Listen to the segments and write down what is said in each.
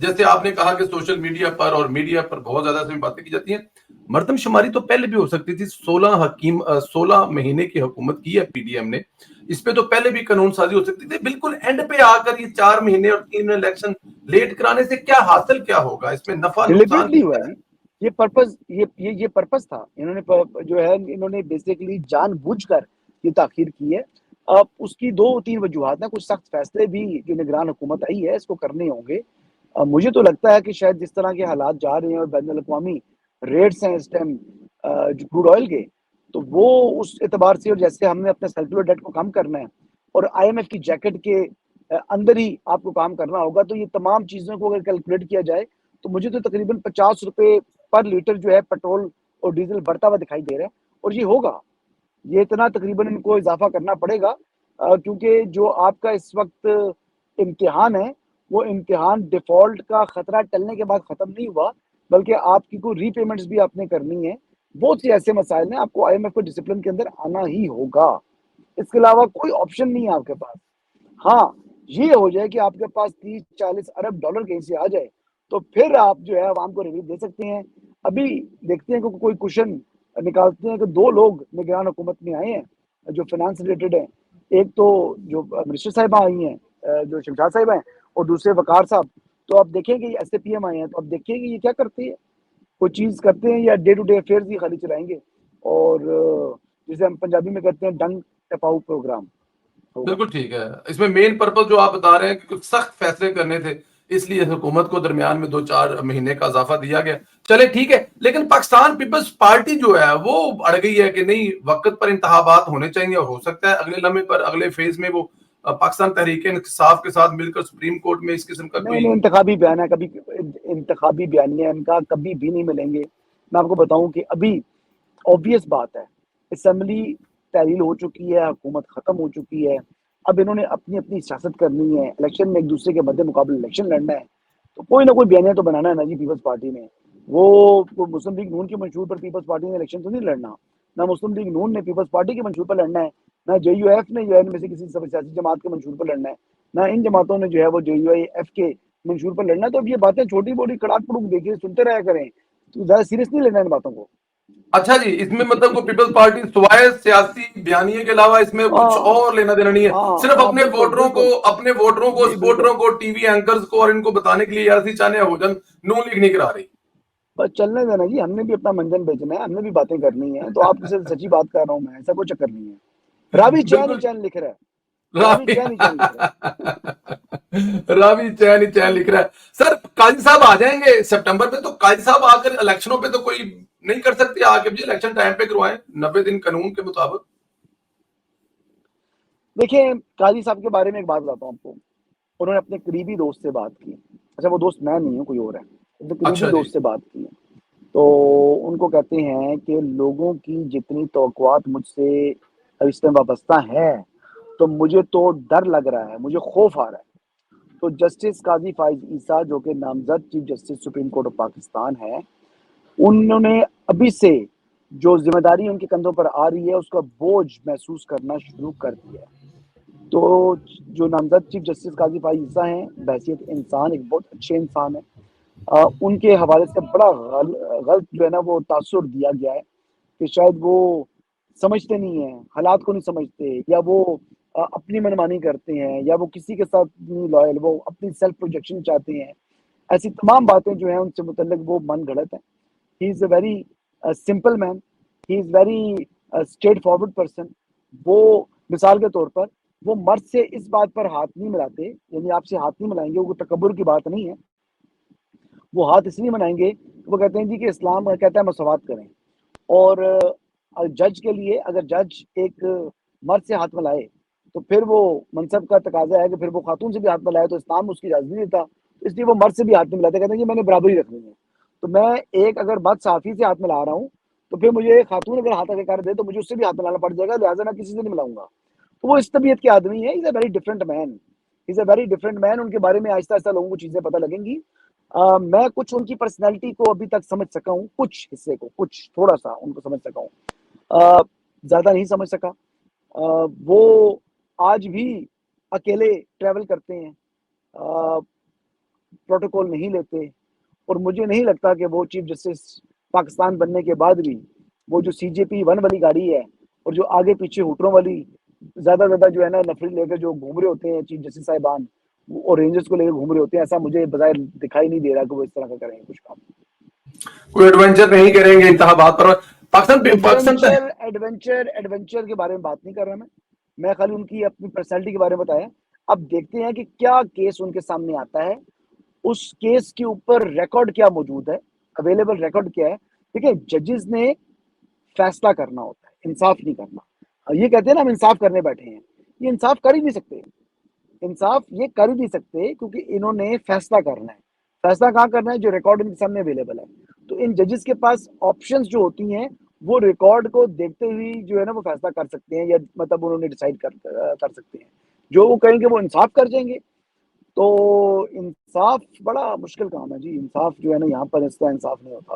جیسے آپ نے کہا کہ سوشل میڈیا پر اور میڈیا پر بہت زیادہ سے باتیں کی جاتی ہیں، مردم شماری تو پہلے بھی ہو سکتی تھی. 16 مہینے کی حکومت کی ہے پی ڈی ایم نے، اس پہ تو پہلے بھی قانون سازی ہو سکتی تھی. بالکل اینڈ پہ آ کر یہ 4 مہینے اور 3 الیکشن لیٹ کرانے سے کیا حاصل کیا ہوگا؟ اس میں نفع نقصان ڈیلیبریٹلی ہوا ہے جی. یہ پرپز یہ پرپز تھا. انہوں نے جو ہے انہوں نے بیسیکلی جان بوجھ کر یہ تاخیر کی ہے. اب اس کی 2-3 وجوہات ہیں. کچھ سخت فیصلے بھی جو نگران حکومت آئی ہے اس کو کرنے ہوں گے. مجھے تو لگتا ہے کہ شاید جس طرح کے حالات جا رہے ہیں اور بین الاقوامی ریٹس ہیں اس ٹائم جو کروڈ آئل کے، تو وہ اس اعتبار سے، اور جیسے ہم نے اپنے سرکولر ڈیٹ کو کم کرنا ہے اور آئی ایم ایف کی جیکٹ کے اندر ہی آپ کو کام کرنا ہوگا، تو یہ تمام چیزوں کو اگر کیلکولیٹ کیا جائے تو مجھے تو تقریباً 50 روپے پر لیٹر جو ہے پیٹرول اور ڈیزل بڑھتا ہوا دکھائی دے رہا ہے. اور یہ ہوگا، یہ اتنا تقریباً ان کو اضافہ کرنا پڑے گا، کیونکہ جو آپ کا اس وقت امتحان ہے وہ امتحان ڈیفالٹ کا خطرہ ٹلنے کے بعد ختم نہیں ہوا، بلکہ آپ کی کوئی ری پیمنٹس بھی آپ نے کرنی ہے. بہت سی ایسے مسائل ہیں، آپ کو آئی ایم ایف کو ڈسپلن کے اندر آنا ہی ہوگا. اس کے علاوہ کوئی آپشن نہیں ہے آپ کے پاس. ہاں یہ ہو جائے کہ آپ کے پاس 30-40 ارب ڈالر کہیں سے آ جائے تو پھر آپ جو ہے عوام کو ریلیف دے سکتے ہیں. ابھی دیکھتے ہیں کہ کوئی کوشن نکالتے ہیں کہ 2 لوگ نگران حکومت میں آئے ہیں جو فائنانس ریلیٹڈ ہیں. ایک تو جو منسٹر صاحبہ آئی ہیں جو شمشاد صاحبہ ہیں، اور دوسرے وقار صاحب. تو آپ دیکھیں گے ایس اے پی ایم آئے ہیں، تو آپ دیکھیں گے یہ کیا کرتے ہیں، کوئی چیز کرتے ہیں یا ڈے ٹو ڈے افیئرز ہی خالی چلائیں گے. اور جسے ہم پنجابی میں کہتے ہیں ڈنگ ٹپاؤ پروگرام ہوگا. بالکل ٹھیک ہے. اس میں مین پرپز جو آپ بتا رہے ہیں کہ کچھ سخت فیصلے کرنے تھے، اس لیے حکومت کو درمیان میں 2-4 مہینے کا اضافہ دیا گیا. چلے ٹھیک ہے، لیکن پاکستان پیپلز پارٹی جو ہے وہ اڑ گئی ہے کہ نہیں وقت پر انتخابات ہونے چاہیے، اور ہو سکتا ہے اگلے لمحے پر اگلے فیز میں وہ پاکستان تحریک انصاف کے ساتھ مل کر سپریم کورٹ میں اس قسم کا نہیں کوئی. نہیں، انتخابی بیان ہے، کبھی انتخابی بیانیہ ان کا کبھی بھی نہیں ملیں گے. میں آپ کو بتاؤں کہ ابھی obvious بات ہے، اسمبلی تحلیل ہو چکی ہے، حکومت ختم ہو چکی ہے. اب انہوں نے اپنی اپنی سیاست کرنی ہے، الیکشن میں ایک دوسرے کے مد مقابل الیکشن لڑنا ہے. تو کوئی نہ کوئی بیانیہ تو بنانا ہے نا جی. پیپلز پارٹی نے وہ مسلم لیگ نون کے منشور پر پیپلز پارٹی نے الیکشن تو نہیں لڑنا، نہ مسلم لیگ نون نے پیپلز پارٹی کے منشور پر لڑنا ہے، نہ جے یو ایف نے جو ہے میں سے کسی سیاسی جماعت کے منشور پر لڑنا ہے، نہ ان جماعتوں نے جو ہے وہ جے یو ایف کے منشور پر لڑنا. تو اب یہ باتیں چھوٹی موٹی کڑاک پڑوک دیکھیے سنتے رہا کریں، تو زیادہ سیریس نہیں لینا ان باتوں کو. اچھا جی، اس میں مطلب کو پیپلز پارٹی سوائے سیاسی بیانیے کے علاوہ اس میں کچھ ہاں اور لینا دینا نہیں ہے، ہاں صرف ہاں، اپنے بالکل ووٹروں کو بالکل اپنے ووٹروں کو جی بالکل. سپورٹروں کو ٹی وی اینکرز کو اور ان کو بتانے کے لیے ایسی چاہنے ہو جن نون لیگ نہیں کرا رہی. بس چلنے دینا جی، ہم نے بھی اپنا منجن بیچنا ہے، ہم نے بھی باتیں کرنی ہیں. تو آپ سے سچی بات کر رہا ہوں میں، ایسا کوئی چکر نہیں ہے. راوی چین ہی بالکل. چین لکھ رہا ہے، راوی راوی چین ہی چین لکھ رہا ہے. راوی چین ہی چین لکھ رہا ہے. سر قاضی صاحب آ جائیں گے سپٹمبر پہ، تو قاضی صاحب آ کر الیکشنوں پہ تو کوئی نہیں کر سکتے آ کے جی الیکشن ٹائم پہ کروائیں 90 دن قانون کے مطابق. دیکھیں قاضی صاحب کے بارے میں ایک بات بتاتا ہوں آپ کو. انہوں نے اپنے قریبی دوست سے بات کی. اچھا وہ دوست میں نہیں ہوں، کوئی اور ہے. اپنے قریبی اچھا جی. دوست سے بات کی تو ان کو کہتے ہیں کہ لوگوں کی جتنی توقعات مجھ سے اس میں وابستہ ہیں تو مجھے تو ڈر لگ رہا ہے، مجھے خوف آ رہا ہے. تو جسٹس قاضی فائز عیسیٰ جو کہ نامزد chief justice supreme court of Pakistan ہے، انہوں نے ابھی سے جو ذمہ داری ان کے کندھوں پر آ رہی ہے اس کا بوجھ محسوس کرنا شروع کر دیا ہے. تو جو نامزد چیف جسٹس قاضی فائز عیسیٰ ہیں بحیثیت انسان ایک بہت اچھے انسان ہیں. ان کے حوالے سے بڑا غلط جو ہے نا وہ تاثر دیا گیا ہے کہ شاید وہ سمجھتے نہیں ہیں، حالات کو نہیں سمجھتے، یا وہ اپنی منمانی کرتے ہیں، یا وہ کسی کے ساتھ نہیں لائل، وہ اپنی سیلف پروجیکشن چاہتے ہیں. ایسی تمام باتیں جو ہیں ان سے متعلق وہ من گھڑت ہیں. He is a very simple man, he is very straightforward person. وہ مثال کے طور پر وہ مرد سے اس بات پر ہاتھ نہیں ملاتے، یعنی آپ سے ہاتھ نہیں ملائیں گے، وہ تکبر کی بات نہیں ہے. وہ ہاتھ اس لیے منائیں گے، وہ کہتے ہیں جی کہ اسلام کہتا ہے مساوات کریں. اور جج کے لیے اگر جج ایک مرد سے ہاتھ ملائے تو پھر وہ منصب کا تقاضا ہے کہ پھر وہ خاتون سے بھی ہاتھ ملائے، تو اسلام اس کی اجازت نہیں دیتا. اس لیے وہ مرد سے بھی ہاتھ نہیں ملاتے، کہتے ہیں کہ میں نے برابری رکھنی ہے. تو میں ایک اگر مرد صحافی سے ہاتھ ملا رہا ہوں تو پھر مجھے خاتون اگر ہاتھ آگے کر دے تو مجھے اس سے بھی ہاتھ ملانا پڑ جائے گا، لہٰذا میں کسی سے نہیں ملاؤں گا. تو وہ اس طبیعت کے آدمی ہیں. Is a very different man, is a very different man. ان کے بارے میں آہستہ آہستہ لوگوں کو چیزیں پتہ لگیں گی. میں کچھ ان کی پرسنالٹی کو ابھی تک سمجھ سکا ہوں، کچھ حصے کو، کچھ تھوڑا سا ان کو سمجھ سکا ہوں، زیادہ نہیں سمجھ سکا. وہ آج بھی اکیلے ٹریول کرتے ہیں. پروٹوکول نہیں لیتے، اور مجھے نہیں لگتا کہ وہ چیف جسٹس پاکستان بننے کے بعد بھی وہ جو CJP 1 والی گاڑی ہے اور جو آگے پیچھے ہوٹروں والی زیادہ جو ہے نا نفری لے کر جو گھوم رہے ہوتے ہیں چیف جسٹس صاحبان اور رینجرز کو لے کے گھوم رہے ہوتے ہیں، ایسا مجھے بظاہر دکھائی نہیں دے رہا کہ وہ اس طرح کا کریں گے کچھ کام. کوئی ایڈونچر نہیں کریں گے انتخابات پر. پاکستان ایڈونچر کے بارے میں بات نہیں کر رہا میں خالی ان کی اپنی پرسنالٹی کے بارے میں بتایا. اب دیکھتے ہیں کہ کیا کیس ان کے سامنے آتا ہے، اس کیس کے اوپر ریکارڈ کیا موجود ہے، اویلیبل ریکارڈ کیا ہے. دیکھیں ججز نے فیصلہ کرنا ہوتا ہے، انصاف نہیں کرنا. یہ کہتے ہیں نا ہم انصاف کرنے بیٹھے ہیں، یہ انصاف کر ہی نہیں سکتے. انصاف یہ کر ہی نہیں سکتے کیونکہ انہوں نے فیصلہ کرنا ہے. فیصلہ کہاں کرنا ہے؟ جو ریکارڈ ان کے سامنے اویلیبل ہے. تو ان ججز کے پاس آپشنز جو ہوتی ہیں وہ ریکارڈ کو دیکھتے ہوئے جو ہے نا وہ فیصلہ کر سکتے ہیں، یا مطلب انہوں نے ڈیسائیڈ کر سکتے ہیں. جو وہ کہیں گے وہ انصاف کر جائیں گے. تو انصاف بڑا مشکل کام ہے جی. انصاف جو ہے نا یہاں پر اس کا انصاف نہیں ہوتا.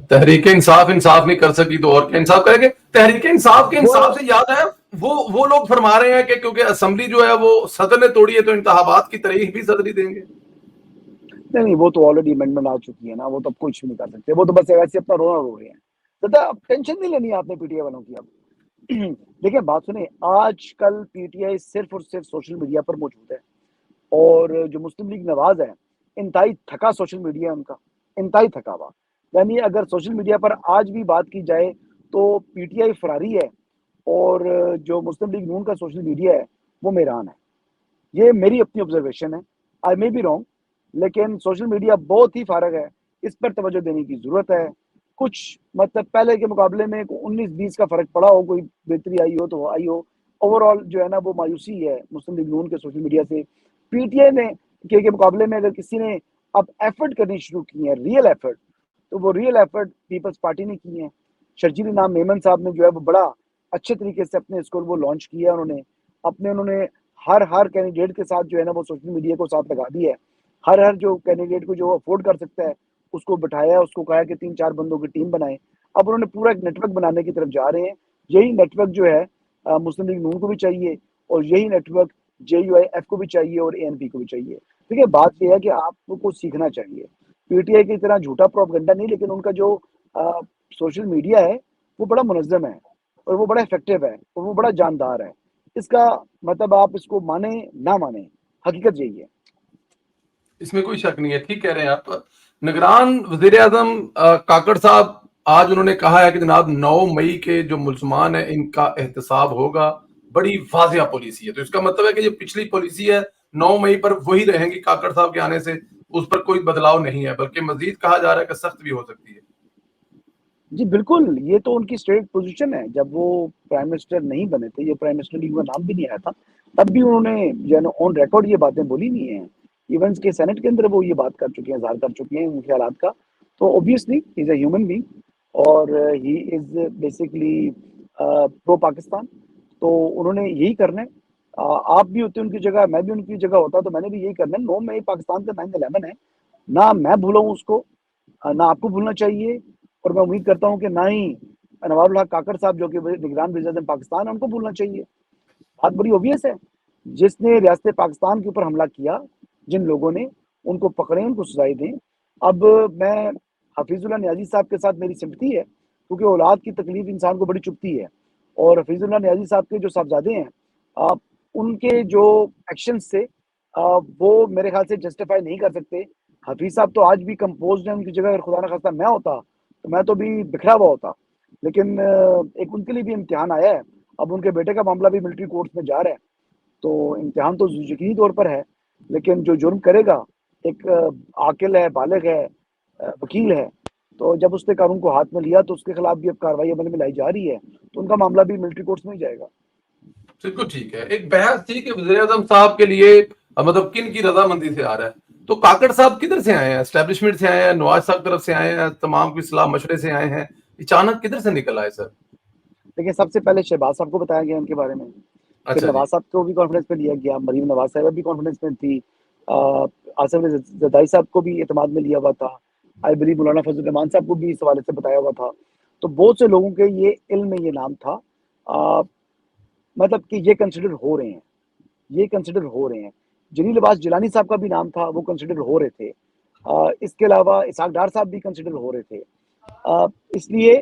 تحریک انصاف نہیں کر سکی تو اور کیا انصاف کرے گے؟ تحریک انصاف کے وہ انصاف سے یاد ہے وہ لوگ فرما رہے ہیں کہ کیونکہ اسمبلی جو ہے وہ صدر نے توڑی ہے تو انتخابات کی تاریخ بھی صدر ہی دیں گے. نہیں وہ تو آلریڈی امینڈمنٹ آ چکی ہے نا، وہ تو کچھ نہیں کر سکتے. وہ تو بس ایسے اپنا رونا رو رہے ہیں. دادا اب ٹینشن نہیں لینی آپ نے PTI والوں کی. اب دیکھیں بات سنیں، آج کل PTI صرف اور صرف سوشل میڈیا پر موجود ہے، اور جو مسلم لیگ نواز ہے انتہائی تھکا سوشل میڈیا ان کا، انتہائی تھکا ہوا. یعنی اگر سوشل میڈیا پر آج بھی بات کی جائے تو PTI فراری ہے، اور جو مسلم لیگ نون کا سوشل میڈیا ہے وہ میران ہے. یہ میری اپنی آبزرویشن ہے، آئی مے بی رانگ، لیکن سوشل میڈیا بہت ہی فارغ ہے. اس پر توجہ دینے کی ضرورت ہے. کچھ مطلب پہلے کے مقابلے میں 19-20 کا فرق پڑا ہو، کوئی بہتری آئی ہو تو آئی ہو. اوور آل جو ہے نا وہ مایوسی ہے مسلم لیگ نون کے سوشل میڈیا سے. PTI نے کے مقابلے میں اگر کسی نے اب ایفرٹ کرنی شروع کی ہے، ریئل ایفرٹ، تو وہ ریئل ایفرٹ پیپلز پارٹی نے کی ہے. شرجیل نام میمن صاحب نے جو ہے وہ بڑا اچھے طریقے سے اپنے اس کو وہ لانچ کیا. انہوں نے ہر کینڈیڈیٹ کے ساتھ جو ہے نا وہ سوشل میڈیا کو ساتھ لگا دی ہے. ہر جو کینڈیڈیٹ کو جو افورڈ کر سکتا ہے اس کو بٹھایا، اس کو کہا کہ 3-4 بندوں کی ٹیم بنائے. اب انہوں نے پورا ایک نیٹ ورک بنانے کی طرف جا رہے ہیں. یہی نیٹ ورک جو ہے مسلم لیگ نون کو بھی چاہیے، اور یہی نیٹ ورک JUIF کو بھی چاہیے اور ANP کو بھی چاہیے. ٹھیک ہے، بات یہ ہے کہ آپ کو سیکھنا چاہیے. PTI کی طرح جھوٹا پروپیگنڈا نہیں، لیکن ان کا جو سوشل میڈیا ہے وہ بڑا منظم ہے، اور وہ بڑا افیکٹو ہے، اور وہ بڑا جاندار ہے. اس کا مطلب آپ اس کو مانیں نہ مانیں، حقیقت یہی ہے. اس میں کوئی شک نہیں ہے. ٹھیک کہہ رہے ہیں آپ. نگران وزیر اعظم کاکڑ صاحب آج انہوں نے کہا ہے کہ جناب 9 مئی کے جو ملزمان ہیں ان کا احتساب ہوگا. بڑی واضح پالیسی ہے. تو اس کا مطلب ہے کہ جو پچھلی پالیسی ہے 9 مئی پر وہی رہیں گی کاکڑ صاحب کے آنے سے، اس پر کوئی بدلاؤ نہیں ہے، بلکہ مزید کہا جا رہا ہے کہ سخت بھی ہو سکتی ہے. جی بالکل، یہ تو ان کی اسٹیٹ پوزیشن ہے. جب وہ پرائم منسٹر نہیں بنے تھے، یہ پرائم منسٹر لیگ کا نام بھی نہیں آیا تھا، تب بھی انہوں نے جو ہے نا آن ریکارڈ یہ باتیں بولی نہیں ہیں. ایونٹس کے سینٹ کے اندر وہ یہ بات کر چکے ہیں، اظہار کر چکے ہیں ان خیالات کا. تو obviously he is a human being, اور ہی از بیسکلی پرو پاکستان. تو انہوں نے یہی کرنا ہے. آپ بھی ہوتے ان کی جگہ، میں بھی ان کی جگہ ہوتا تو میں نے بھی یہی کرنا ہے. 9 مئی پاکستان کا 9/11 ہے، نہ میں بھولا ہوں اس کو، نہ آپ کو بھولنا چاہیے. اور میں امید کرتا ہوں کہ نہ ہی نواب الحق کاکڑ صاحب جو کہ نگران وزیر اعظم پاکستان ہیں ان کو بھولنا چاہیے. بات بڑی اوبیس ہے. جس نے ریاست پاکستان کے اوپر حملہ کیا، جن لوگوں نے، ان کو پکڑیں، ان کو سزائیں دیں. اب میں حفیظ اللہ نیازی صاحب کے ساتھ میری سمپتی ہے، کیونکہ اولاد کی تکلیف انسان کو بڑی چبھتی ہے. اور حفیظ اللہ نیازی صاحب کے جو صاحبزادے ہیں، ان کے جو ایکشنز تھے وہ میرے خیال سے جسٹیفائی نہیں کر سکتے. حفیظ صاحب تو آج بھی کمپوزڈ ہیں. ان کی جگہ اگر خدا نہ خواستہ میں ہوتا تو میں تو بھی بکھرا ہوا ہوتا. لیکن ایک ان کے لیے بھی امتحان آیا ہے. اب ان کے بیٹے کا معاملہ بھی ملٹری کورٹس میں جا رہا ہے، تو امتحان تو یقینی طور پر ہے. لیکن جو جرم کرے گا، ایک عاقل ہے، بالغ ہے، وکیل ہے، تو جب اس نے قانون کو ہاتھ میں لیا تو اس کے خلاف بھی اب کارروائی عمل میں لائی جا رہی ہے. تو ان کا معاملہ بھی ملٹری کورٹس میں ہی جائے گا. بالکل ٹھیک ہے. ایک بحث تھی کہ وزیر اعظم صاحب کے لیے مطلب کن کی رضامندی سے آ رہا ہے. تو کاکڑ صاحب کدھر سے آئے ہیں؟ اسٹیبلشمنٹ سے آئے ہیں؟ نواز صاحب طرف سے آئے ہیں؟ تمام کی صلاح مشورے سے آئے ہیں؟ اچانک کدھر سے نکل آئے سر؟ لیکن سب سے پہلے شہباز صاحب کو بتایا گیا ان کے بارے میں، پھر اچھا جی. نواز صاحب کو بھی کانفیڈنس میں لیا گیا، مریم نواز صاحبہ بھی کانفیڈنس میں تھی، آصف زرداری صاحب کو بھی اعتماد میں لیا ہوا تھا، آئی بلی مولانا فضل الرحمان صاحب کو بھی اس حوالے سے بتایا ہوا تھا. تو بہت سے لوگوں کے یہ علم میں یہ نام تھا، مطلب کہ یہ کنسیڈر ہو رہے ہیں. جلیل عباس جیلانی صاحب کا بھی نام تھا، وہ کنسیڈر ہو رہے تھے، اس کے علاوہ اسحاق ڈار صاحب بھی کنسیڈر ہو رہے تھے، اس لیے